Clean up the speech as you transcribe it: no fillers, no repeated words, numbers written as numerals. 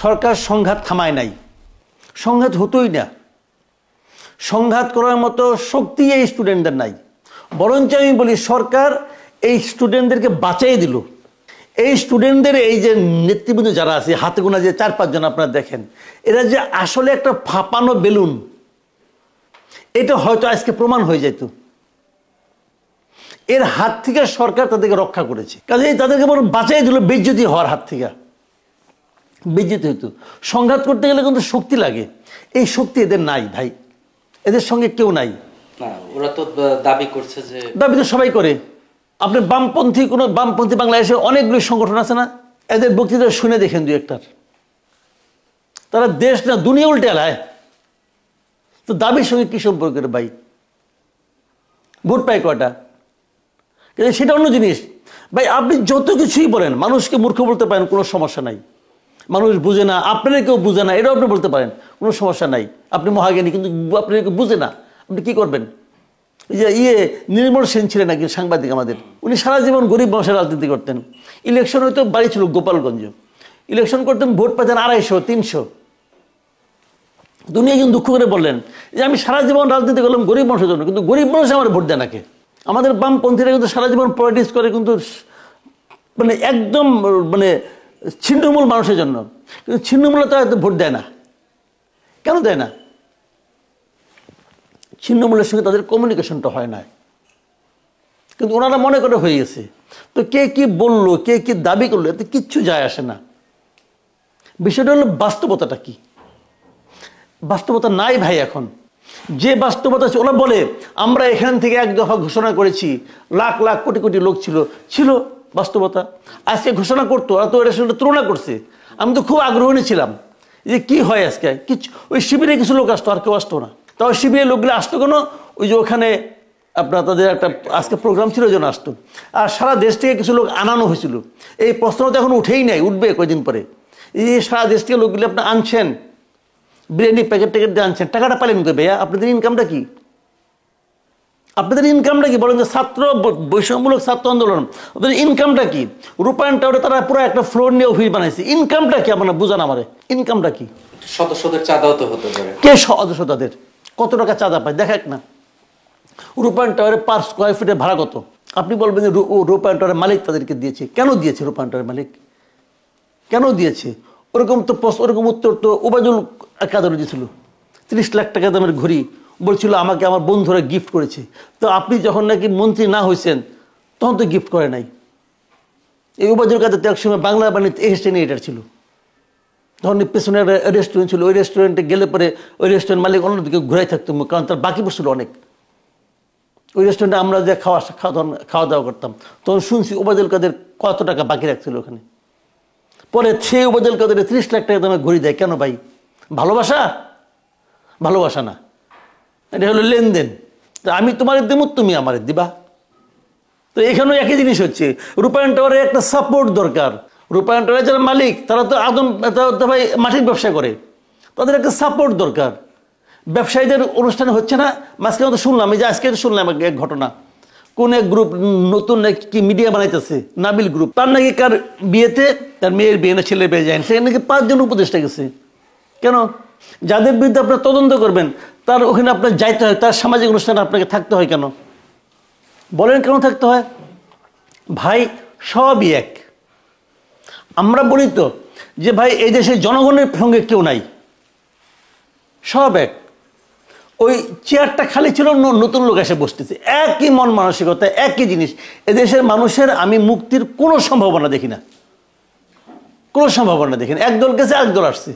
সরকার সংঘাত থামায় নাই, সংঘাত হতোই না। সংঘাত করার মতো শক্তি এই স্টুডেন্টদের নাই। বরঞ্চ আমি বলি সরকার এই স্টুডেন্টদেরকে বাঁচাই দিল। এই স্টুডেন্টদের এই যে নেতৃবৃন্দ যারা আছে, হাতে গোনা যে 4-5 জন আপনারা দেখেন, এরা যে আসলে একটা ফাঁপানো বেলুন, এটা হয়তো আজকে প্রমাণ হয়ে যেত। এর হাত থেকে সরকার তাদেরকে রক্ষা করেছে, কাজেই তাদেরকে বরং বাঁচাই দিল বেইজ্জতি হওয়ার হাত থেকে। বেইজ্জতি হইতো। সংঘাত করতে গেলে কিন্তু শক্তি লাগে, এই শক্তি এদের নাই ভাই, এদের সঙ্গে কেউ নাই। ওরা তো দাবি করছে যে, দাবি তো সবাই করে। আপনি বামপন্থী বাংলাদেশে অনেকগুলো সংগঠন আছে না, এদের বক্তৃতা শুনে দেখেন দু একটার। তারা দেশ না দুনিয়া উল্টে এলায়, তো দাবির সঙ্গে কি সম্পর্ক রে ভাই? ভোট পায় কয়টা? সেটা অন্য জিনিস ভাই। আপনি যত কিছুই বলেন, মানুষকে মূর্খ বলতে পারেন, কোনো সমস্যা নাই। মানুষ বুঝে না, আপনারা কেউ বুঝে না, এটাও আপনি বলতে পারেন, কোনো সমস্যা নাই। আপনি মহাজ্ঞানী, কিন্তু আপনারা কেউ বুঝে না, আপনি কি করবেন? এই যে নির্মল সেন ছিলেন নাকি সাংবাদিক আমাদের, উনি সারা জীবন গরিব মানুষের রাজনীতি করতেন। ইলেকশন হয়তো বাড়ি ছিল গোপালগঞ্জ, ইলেকশন করতেন, ভোট পেতেন 250-300। দুনিয়া কিন্তু দুঃখ করে বললেন যে আমি সারা জীবন রাজনীতি করলাম গরিব মানুষের জন্য, কিন্তু গরিব মানুষ আমার ভোট দেয় নাকি? আমাদের বামপন্থীরা কিন্তু সারা জীবন পলিটিক্স করে, কিন্তু মানে একদম মানে ছিন্নমূল মানুষের জন্য, কিন্তু ছিন্নমূলে তারা ভোট দেয় না। কেন দেয় না? ছিন্নমূলের সঙ্গে তাদের কমিউনিকেশনটা হয় না, কিন্তু ওনারা মনে করে হয়ে গেছে। তো কে কি বললো, কে কি দাবি করলো, এতে কিচ্ছু যায় আসে না। বিষয়টা হলো বাস্তবতাটা কি? বাস্তবতা নাই ভাই। এখন যে বাস্তবতা আছে, ওরা বলে আমরা এখান থেকে এক দফা ঘোষণা করেছি, লাখ লাখ কোটি কোটি লোক ছিল বাস্তবতা। আজকে ঘোষণা করতো, ওরা তো এর সঙ্গে তুলনা করছে। আমি তো খুব আগ্রহী ছিলাম যে কি হয় আজকে। কিছু ওই শিবিরে কিছু লোক আসতো, আর কেউ আসতো না। তাও শিবিরের লোকগুলো আসতো কেন? ওই যে ওখানে আপনার তাদের একটা আজকে প্রোগ্রাম ছিল, ওই জন্য আসতো। আর সারা দেশ থেকে কিছু লোক আনানো হয়েছিল। এই প্রশ্ন তো এখন উঠেই নাই, উঠবে কয়দিন পরে। এই সারা দেশ থেকে লোকগুলো আপনি আনছেন, বিরিয়ানি প্যাকেট দিয়ে আনছেন, টাকাটা পাইলেন কই ভাইয়া? আপনাদের ইনকামটা কি? আপনাদের ইনকামটা কি বলেন? যে ছাত্র বৈষম্যমূলক ছাত্র আন্দোলন, ওদের ইনকামটা কি? রূপায়ণ টাওয়ারে তারা পুরো একটা ফ্লোর নিয়ে অফিস বানাইছে, ইনকামটা কি? আপনারা বুঝান আমারে, ইনকামটা কি? সদস্যদের চাঁদাও তো হতে পারে। কে সদস্য? তাদের কত টাকা চাঁদা পায় দেখাক না। রূপায়ণ টাওয়ারে পার স্কোয়ার ফিটের ভাড়া কত? আপনি বলবেন যে রূপায়ণ টাওয়ারের মালিক তাদেরকে দিয়েছে। কেন দিয়েছে রূপায়ণ টাওয়ারের মালিক? কেন দিয়েছে? ওরকম উত্তর তো ওবায়দুল কাদের দিয়েছিল। 30 লাখ টাকা দামের ঘড়ি বলছিল আমাকে আমার বন্ধুরা গিফট করেছে। তো আপনি যখন নাকি মন্ত্রী না হয়েছেন তখন তো গিফট করে নাই। এই ওবায়দুল কাদের তো একসময় বাংলা বাণিজ্য এক্সটেনিয়েটার ছিল। তখন পেছনে একটা রেস্টুরেন্ট ছিল, ওই রেস্টুরেন্টে গেলে পরে ওই রেস্টুরেন্ট মালিক অন্যদিকে ঘুরাই থাকতো, কারণ তার বাকি পড়ছিল অনেক। ওই রেস্টুরেন্টে আমরা যে খাওয়া দাওয়া করতাম, তখন শুনছি ওবায়দুল কাদের কত টাকা বাকি রাখছিল ওখানে। পরে সেই ওবায়দুল কাদের 30 লাখ টাকা দামে ঘড়ি দেয়। কেন ভাই? ভালোবাসা? ভালোবাসা না, এটা হলো লেনদেন। আমি তোমার দেবো, তুমি আমার দিবা। তো এখানেও একই জিনিস হচ্ছে। রূপায়ণ টাওয়ারে একটা সাপোর্ট দরকার। রূপায়ণ টাওয়ারের যারা মালিক তারা তো ভাই মাটির ব্যবসা করে, তাদের একটা সাপোর্ট দরকার। ব্যবসায়ীদের অনুষ্ঠানে হচ্ছে না। মাঝখানে তো শুনলাম, এই যে আজকে শুনলাম এক ঘটনা, কোন এক গ্রুপ নতুন কি মিডিয়া বানাইতেছে, নাবিল গ্রুপ, তার নাকি কার বিয়েতে, তার মেয়ের বিয়ে না ছেলের বিয়ে যায়, সেখানে নাকি 5 জন উপদেষ্টা গেছে। কেন? যাদের বিরুদ্ধে আপনার তদন্ত করবেন তার ওখানে আপনার যাইতে হয়, তার সামাজিক অনুষ্ঠানে আপনাকে থাকতে হয়। কেন বলেন? কেন থাকতে হয় ভাই? সবই এক। আমরা বলি তো যে ভাই এই দেশের জনগণের সঙ্গে কেউ নাই, সব এক। ওই চেয়ারটা খালি ছিল, নতুন লোক এসে বসতেছে, একই মন মানসিকতা, একই জিনিস। এদেশের মানুষের আমি মুক্তির কোনো সম্ভাবনা দেখি না, কোনো সম্ভাবনা দেখি না। একদল গেছে, একদল আসছে।